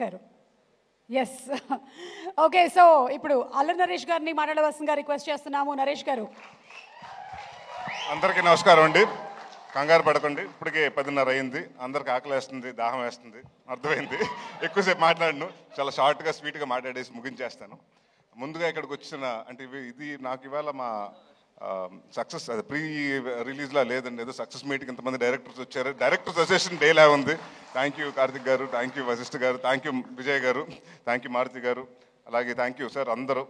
Sir yes okay so ఇప్పుడు అల్లరి నరేష్ గారిని మాట్లాడవలసిందిగా రిక్వెస్ట్ చేస్తున్నాము. నరేష్ గారు. అందరికీ నమస్కారం అండి. కంగారు పడకండి, ఇప్పటికే 10:30 అయింది. అందరికి ఆకలి వేస్తుంది, దాహం వేస్తుంది, అర్థమైంది. ఎక్కువసేపు మాట్లాడను, చాలా షార్ట్గా స్వీట్గా మాట్లాడేసి ముగించేస్తాను. ముందుగా ఇక్కడికి వచ్చిన అంటే ఇది నాకు ఇవాళ మా సక్సెస్ అది ప్రీ రిలీజ్లా లేదండి, ఏదో సక్సెస్ మీటింగ్ ఇంతమంది డైరెక్టర్స్ వచ్చారు. డైరెక్టర్స్ అసోసియేషన్ డేలా ఉంది. థ్యాంక్ యూ కార్తిక్ గారు, థ్యాంక్ యూ వశిష్ఠ గారు, థ్యాంక్ యూ విజయ్ గారు, థ్యాంక్ యూ మారుతి గారు, అలాగే థ్యాంక్ యూ సార్ అందరూ,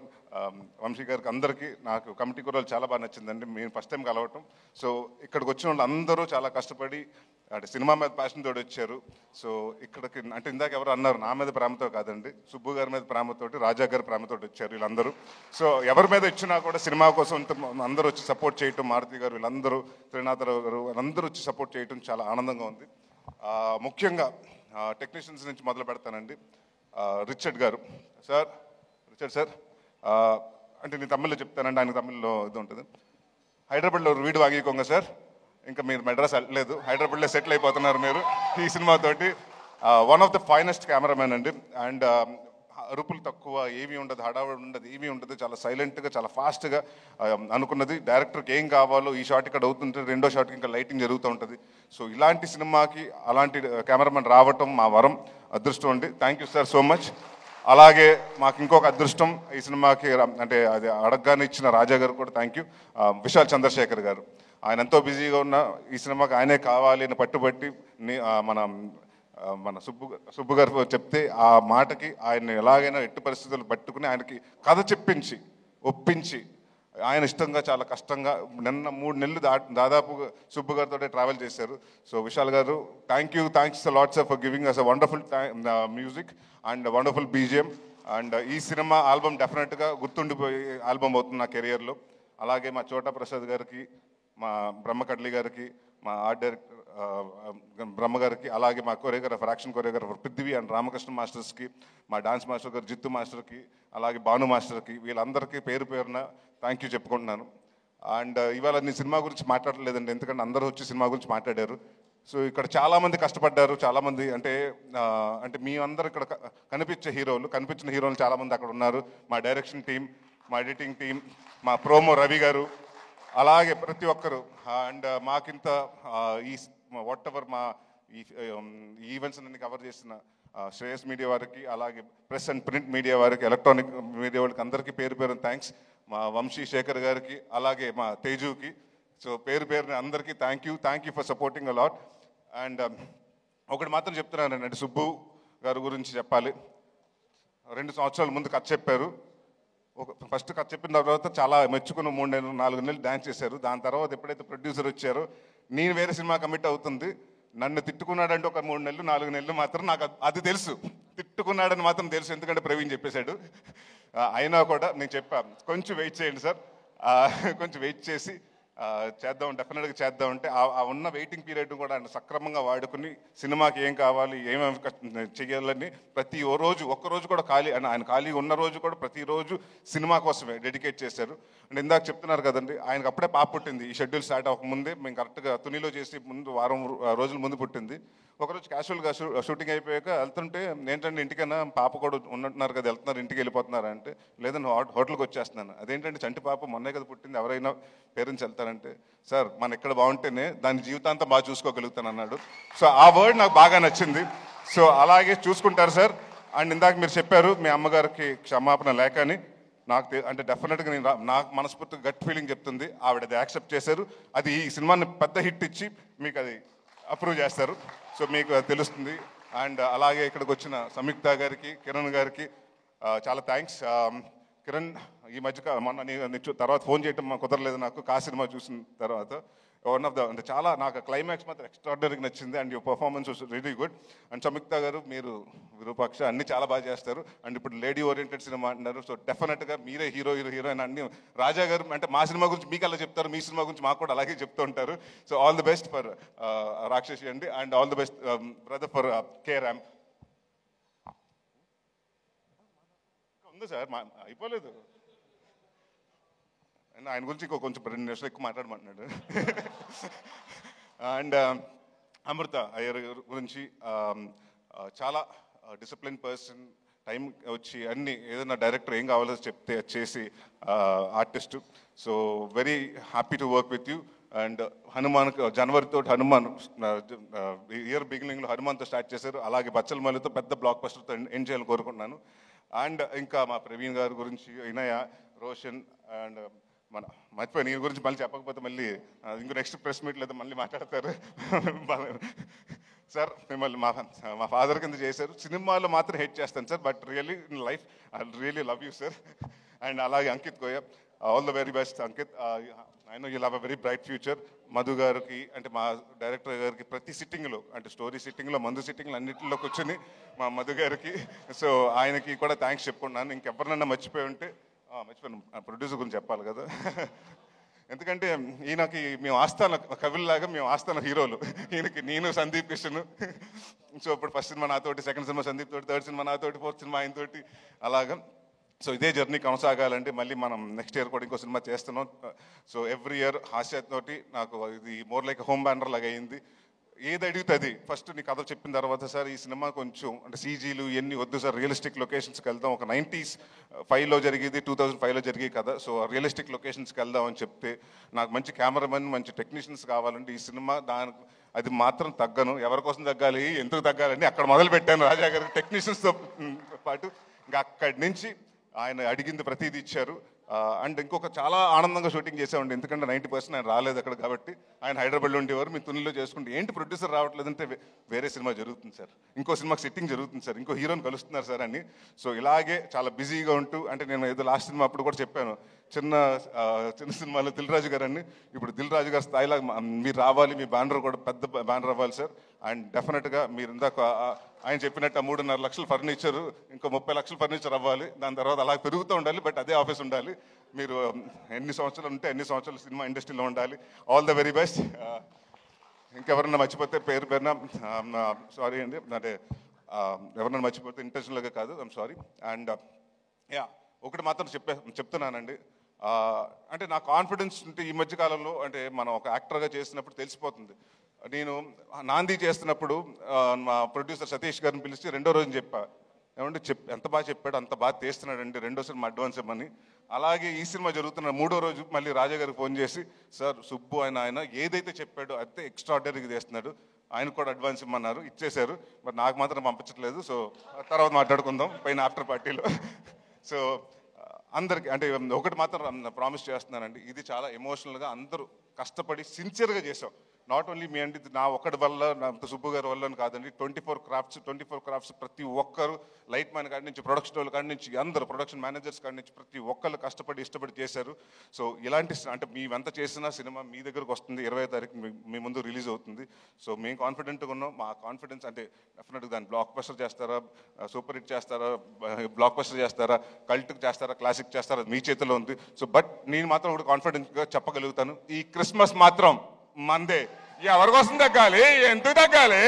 వంశీ గారికి, అందరికీ. నాకు కమిటీ కుర్రాలు చాలా బాగా నచ్చిందండి, మేము ఫస్ట్ టైం కలవటం. సో ఇక్కడికి వచ్చిన వాళ్ళు అందరూ చాలా కష్టపడి అంటే సినిమా మీద ప్యాషన్ తోటి వచ్చారు. సో ఇక్కడికి అంటే ఇందాక ఎవరు అన్నారు, నా మీద ప్రేమతో కాదండి, సుబ్బు గారి మీద ప్రేమతోటి, రాజా గారి ప్రేమతోటి వచ్చారు వీళ్ళందరూ. సో ఎవరి మీద ఇచ్చినా కూడా సినిమా కోసం అందరూ వచ్చి సపోర్ట్ చేయటం, మారుతి గారు వీళ్ళందరూ, త్రినాథరావు గారు వాళ్ళందరూ వచ్చి సపోర్ట్ చేయటం చాలా ఆనందంగా ఉంది. ముఖ్యంగా టెక్నీషియన్స్ నుంచి మొదలు పెడతానండి. రిచర్డ్ గారు సార్, రిచర్డ్ సార్ అంటే నేను తమిళ్లో చెప్తానండి, ఆయన తమిళ్లో ఇది ఉంటుంది. హైదరాబాద్లో వీడు వాగికోంగ సార్, ఇంకా మీరు మెడ్రాస్ వెళ్ళలేదు, హైదరాబాద్లో సెటిల్ అయిపోతున్నారు మీరు ఈ సినిమాతోటి. One of the finest cameraman అండి. అండ్ అరుపులు తక్కువ, ఏమీ ఉండదు, హడావుడి ఉండదు, ఏమీ ఉండదు, చాలా సైలెంట్గా చాలా ఫాస్ట్గా అనుకున్నది. డైరెక్టర్కి ఏం కావాలో ఈ షాట్ ఇక్కడ అవుతుంటే రెండో షాట్కి ఇంకా లైటింగ్ జరుగుతూ ఉంటుంది. సో ఇలాంటి సినిమాకి అలాంటి కెమెరామెన్ రావటం మా వరం, అదృష్టం అండి. Thank you sir so much. అలాగే మాకు ఇంకొక అదృష్టం ఈ సినిమాకి అంటే అది అడగగానే ఇచ్చిన రాజా గారు కూడా థ్యాంక్ యూ. విశాల్ చంద్రశేఖర్ గారు, ఆయన ఎంతో బిజీగా ఉన్న ఈ సినిమాకి ఆయనే కావాలి అని పట్టుబట్టి మన సుబ్బు గారు చెప్తే ఆ మాటకి ఆయన ఎలాగైనా ఎట్టి పరిస్థితులు పట్టుకుని ఆయనకి కథ చెప్పించి ఒప్పించి ఆయన ఇష్టంగా చాలా కష్టంగా నిన్న 3 నెలలు దాదాపు సుబ్బు గారితో ట్రావెల్ చేశారు. So Vishal garu thanks lots for giving us a wonderful music and wonderful BGM. And ఈ సినిమా ఆల్బమ్ డెఫినెట్గా గుర్తుండిపోయే ఆల్బమ్ అవుతుంది నా కెరియర్లో. అలాగే మా చోటా ప్రసాద్ గారికి, మా బ్రహ్మకడ్లి గారికి, మా ఆర్ట్ డైరెక్టర్ బ్రహ్మ గారికి, అలాగే మా choreographer, action choreographer Prithvi and Ramakrishna మాస్టర్స్కి, మా డాన్స్ మాస్టర్ గారు జిత్తు మాస్టర్కి, అలాగే భాను మాస్టర్కి, వీళ్ళందరికీ పేరు పేరున థ్యాంక్ యూ చెప్పుకుంటున్నాను. అండ్ ఇవాళ నేను సినిమా గురించి మాట్లాడలేదండి, ఎందుకంటే అందరూ వచ్చి సినిమా గురించి మాట్లాడారు. సో ఇక్కడ చాలామంది కష్టపడ్డారు, చాలామంది అంటే మీ అందరు ఇక్కడ కనిపించిన హీరోలు చాలామంది అక్కడ ఉన్నారు. మా డైరెక్షన్ టీం, మా ఎడిటింగ్ టీం, మా ప్రోమో రవి గారు, అలాగే ప్రతి ఒక్కరు. అండ్ మాకింత ఈ వాట్ ఎవర్ మా ఈ ఈవెంట్స్ అన్ని కవర్ చేసిన శ్రేయస్ మీడియా వారికి, అలాగే ప్రెస్ అండ్ ప్రింట్ మీడియా వారికి, ఎలక్ట్రానిక్ మీడియా వాళ్ళకి అందరికీ పేరు పేరున థ్యాంక్స్. మా వంశీ శేఖర్ గారికి, అలాగే మా తేజుకి. సో పేరు పేరున అందరికీ thank you for supporting a lot. And ఒకటి మాత్రం చెప్తున్నానండి, అంటే సుబ్బు గారి గురించి చెప్పాలి. 2 సంవత్సరాల ముందు కథ చెప్పారు. ఫస్ట్ కథ చెప్పిన తర్వాత చాలా మెచ్చుకుని 3 నెలలు 4 నెలలు డ్యాన్స్ చేశారు. దాని తర్వాత ఎప్పుడైతే ప్రొడ్యూసర్ వచ్చారో నేను వేరే సినిమా కమిట్ అవుతుంది, నన్ను తిట్టుకున్నాడంటే ఒక 3 నెలలు 4 నెలలు మాత్రం నాకు అది తెలుసు, తిట్టుకున్నాడని మాత్రం తెలుసు, ఎందుకంటే ప్రవీణ్ చెప్పేశాడు. అయినా కూడా నేను చెప్పాను, కొంచెం వెయిట్ చేయండి సార్, కొంచెం వెయిట్ చేసి చేద్దాం, డెఫినెట్గా చేద్దామంటే ఆ ఉన్న వెయిటింగ్ పీరియడ్ కూడా ఆయన సక్రమంగా వాడుకుని సినిమాకి ఏం కావాలి, ఏమేమి చేయాలని ప్రతి ఒక్కరోజు కూడా ఆయన ఖాళీ ఉన్న రోజు కూడా ప్రతిరోజు సినిమా కోసమే డెడికేట్ చేశారు. అండ్ ఇందాక చెప్తున్నారు కదండి, ఆయనకు అప్పుడే పాప పుట్టింది. ఈ షెడ్యూల్ స్టార్ట్ అవ్వకముందే మేము కరెక్ట్గా తునిలో చేసి వారం రోజుల ముందు పుట్టింది. ఒకరోజు క్యాజువల్గా షూటింగ్ అయిపోయాక వెళ్తుంటే, ఏంటంటే ఇంటికైనా పాప కూడా ఉన్నట్టున్నారు కదా, వెళ్తున్నారు ఇంటికి వెళ్ళిపోతున్నారు అంటే, లేదని హోటల్కి వచ్చేస్తున్నాను. అదేంటంటే చంటి పాప మొన్నే కదా పుట్టింది, ఎవరైనా పేరెంట్స్ వెళ్తారంటే, సార్ మన ఎక్కడ బాగుంటేనే దాని జీవితాంతం బాగా చూసుకోగలుగుతాను అన్నాడు. సో ఆ వర్డ్ నాకు బాగా నచ్చింది. సో అలాగే చూసుకుంటారు సార్. అండ్ ఇందాక మీరు చెప్పారు మీ అమ్మగారికి క్షమాపణ లేకని, అంటే డెఫినెట్గా నాకు మనస్ఫూర్తిగా గట్ ఫీలింగ్ చెప్తుంది, ఆవిడ అది యాక్సెప్ట్ చేశారు. అది ఈ సినిమాని పెద్ద హిట్ ఇచ్చి మీకు అది అప్రూవ్ చేస్తారు. సో మీకు తెలుస్తుంది. అండ్ అలాగే ఇక్కడికి వచ్చిన సంయుక్త గారికి, కిరణ్ గారికి చాలా థ్యాంక్స్. కిరణ్ ఈ మధ్య మొన్న తర్వాత ఫోన్ చేయటం కుదరలేదు నాకు, సినిమా చూసిన తర్వాత. వన్ ఆఫ్ ద అంటే చాలా నాకు క్లైమాక్స్ మాత్రం ఎక్స్ట్రాడినరీగా నచ్చింది. And your performance was really good. And Samyuktha గారు, మీరు విరూపాక్ష అన్ని చాలా బాగా చేస్తారు. అండ్ ఇప్పుడు లేడీ ఓరియంటెడ్ సినిమా అంటున్నారు. సో డెఫినెట్గా మీరే హీరోయిన్ అన్ని. రాజా గారు అంటే మా సినిమా గురించి మీకు అలా చెప్తారు, మీ సినిమా గురించి మాకు కూడా అలాగే చెప్తూ ఉంటారు. So all the best for రాక్షసి అండి. And all the best brother for carrom. ఉంది సార్, అయిపోలేదు. ఆయన గురించి కొంచెం 2 నిమిషాలు ఎక్కువ మాట్లాడమంటున్నాడు. అండ్ అమృత అయ్యర్ గురించి చాలా డిసిప్లిన్ పర్సన్, టైం వచ్చి అన్ని ఏదైనా డైరెక్టర్ ఏం కావాలో చెప్తే చేసి artist. So very happy to work with you. And Hanuman జనవరితో హనుమాన్ ఇయర్ బిగినింగ్లో హనుమాన్తో స్టార్ట్ చేశారు, అలాగే బచ్చలమల్లితో పెద్ద బ్లాక్ బస్టర్తో ఎండ్ చేయాలని కోరుకుంటున్నాను. అండ్ ఇంకా మా ప్రవీణ్ గారి గురించి, ఇనయ, రోషన్ అండ్ మన మర్చిపోయి నీ గురించి మళ్ళీ చెప్పకపోతే మళ్ళీ ఇంకో నెక్స్ట్ ప్రెస్ మీట్ లేదా మళ్ళీ మాట్లాడతారు. సార్ మిమ్మల్ని మా ఫాదర్ కింద చేశారు, సినిమాలో మాత్రం హెట్ చేస్తాను sir, but really in life I really love you sir. And అలాగే Ankit Goyal, all the very best Ankit. I know you'll have a very bright future. Madhu గారికి అంటే మా డైరెక్టర్ గారికి ప్రతి సిట్టింగ్లో అంటే స్టోరీ సిట్టింగ్లో, మందు సిట్టింగ్లో అన్నింటిలో కూర్చొని మా మధు గారికి, సో ఆయనకి కూడా థ్యాంక్స్ చెప్పుకున్నాను. ఇంకెవరినన్నా మర్చిపోయి ఉంటే మర్చిపోయాను, ప్రొడ్యూసర్ గురించి చెప్పాలి కదా. ఎందుకంటే ఈయనకి మేము ఆస్థాన కవుల్లాగా, మేము ఆస్థాన హీరోలు. ఈయనకి నేను సందీప్ కిషన్. సో ఇప్పుడు ఫస్ట్ సినిమా నాతోటి, సెకండ్ సినిమా సందీప్ తోటి, థర్డ్ సినిమా నాతోటి, ఫోర్త్ సినిమా ఆయనతోటి అలాగా. సో ఇదే జర్నీ కొనసాగాలంటే మళ్ళీ మనం నెక్స్ట్ ఇయర్ కూడా ఇంకో సినిమా చేస్తున్నాం. సో ఎవ్రీ ఇయర్ హాస్యతోటి నాకు ఇది మోర్ లైక్ హోమ్ బ్యానర్ లాగా అయింది. ఏది అడిగితే అది ఫస్ట్ నీ కథ చెప్పిన తర్వాత, సార్ ఈ సినిమా కొంచెం అంటే సీజీలు ఇవన్నీ వద్దు సార్, రియలిస్టిక్ లొకేషన్స్కి వెళ్దాం, ఒక 95లో జరిగేది 2005లో జరిగే కదా, సో రియలిస్టిక్ లొకేషన్స్కి వెళ్దాం అని చెప్తే, నాకు మంచి కెమెరామెన్, మంచి టెక్నీషియన్స్ కావాలంటే ఈ సినిమా దానికి అది మాత్రం తగ్గను. ఎవరి కోసం తగ్గాలి, ఎందుకు తగ్గాలని అక్కడ మొదలు పెట్టాను రాజా గారి టెక్నీషియన్స్తో పాటు. ఇంకా అక్కడి నుంచి ఆయన అడిగింది ప్రతిదీ ఇచ్చారు. అండ్ ఇంకొక చాలా ఆనందంగా షూటింగ్ చేసామండి, ఎందుకంటే 90% ఆయన రాలేదు అక్కడ కాబట్టి. ఆయన హైదరాబాద్లో ఉండేవారు, మీ తునిలో చేసుకుంటే ఏంటి ప్రొడ్యూసర్ రావట్లేదంటే వేరే సినిమా జరుగుతుంది సార్, ఇంకో సినిమాకి సెట్టింగ్ జరుగుతుంది సార్, ఇంకో హీరోని కలుస్తున్నారు సార్ అని. సో ఇలాగే చాలా బిజీగా ఉంటూ, అంటే నేను ఏదో లాస్ట్ సినిమా అప్పుడు కూడా చెప్పాను, చిన్న సినిమాలో దిల్ రాజు గారు అని, ఇప్పుడు దిల్ రాజు గారి స్థాయిలో మీరు రావాలి, మీ బ్యానర్ కూడా పెద్ద బ్యానర్ అవ్వాలి సార్. అండ్ డెఫినెట్గా మీరు ఇందాక ఆయన చెప్పినట్టు 3.5 లక్షల ఫర్నిచర్, ఇంకో 30 లక్షల ఫర్నిచర్ అవ్వాలి, దాని తర్వాత అలా పెరుగుతూ ఉండాలి, బట్ అదే ఆఫీస్ ఉండాలి. మీరు ఎన్ని సంవత్సరాలు ఉంటే ఎన్ని సంవత్సరాలు సినిమా ఇండస్ట్రీలో ఉండాలి. All the very best. ఇంకెవరన్నా మర్చిపోతే పేరు పేరున సారీ అండి, అంటే ఎవరన్నా మర్చిపోతే ఇంటెన్షనల్గా కాదు, ఐమ్ సారీ. అండ్ యా ఒకటి మాత్రం చెప్తున్నానండి, అంటే నా కాన్ఫిడెన్స్ ఉంటే ఈ మధ్యకాలంలో, అంటే మనం ఒక యాక్టర్గా చేసినప్పుడు తెలిసిపోతుంది. నేను నాంది చేస్తున్నప్పుడు మా ప్రొడ్యూసర్ సతీష్ గారిని పిలిచి రెండో రోజు చెప్పా, ఏమంటే ఎంత బాగా చెప్పాడు, అంత బాగా తీస్తున్నాడండి, రెండో సినిమా అడ్వాన్స్ ఇవ్వమని. అలాగే ఈ సినిమా జరుగుతున్న మూడో రోజు మళ్ళీ రాజా గారికి ఫోన్ చేసి, సార్ సుబ్బు ఆయన ఏదైతే చెప్పాడో అయితే ఎక్స్ట్రాడినరీగా చేస్తున్నాడు, ఆయన కూడా అడ్వాన్స్ ఇమ్మన్నారు, ఇచ్చేశారు, మరి నాకు మాత్రం పంపించట్లేదు. సో తర్వాత మాట్లాడుకుందాం పైన ఆఫ్టర్ పార్టీలో. సో అందరికి అంటే ఒకటి మాత్రం ప్రామిస్ చేస్తున్నానండి, ఇది చాలా ఎమోషనల్గా అందరూ కష్టపడి సిన్సియర్గా చేసాం. నాట్ ఓన్లీ మీ అండి, నా ఒక్కడి వల్ల, నా సుబ్బు గారి వల్ల కాదండి, 24 క్రాఫ్ట్స్ ప్రతి ఒక్కరు, లైట్ మ్యాన్ కాడి నుంచి, ప్రొడక్షన్ వాళ్ళ కాడి నుంచి, అందరూ ప్రొడక్షన్ మేనేజర్స్ కాడి నుంచి ప్రతి ఒక్కరు కష్టపడి ఇష్టపడి చేశారు. సో ఇలాంటి అంటే మేమెంత చేసినా సినిమా మీ దగ్గరకు వస్తుంది, 20వ తారీఖు మీ ముందు రిలీజ్ అవుతుంది. సో మేము కాన్ఫిడెంట్గా ఉన్నాం. మా కాన్ఫిడెన్స్ అంటే డెఫినెట్గా దాన్ని బ్లాక్ బస్టర్ చేస్తారా, సూపర్ హిట్ చేస్తారా, బ్లాక్ బస్టర్ చేస్తారా, కల్ట్ చేస్తారా, క్లాసిక్ చేస్తారా, మీ చేతిలో ఉంది. సో బట్ నేను మాత్రం ఒకటి కాన్ఫిడెంట్గా చెప్పగలుగుతాను, ఈ క్రిస్మస్ మాత్రం మందే. ఎవరి కోసం తగ్గాలి, ఎందుకు తగ్గాలి?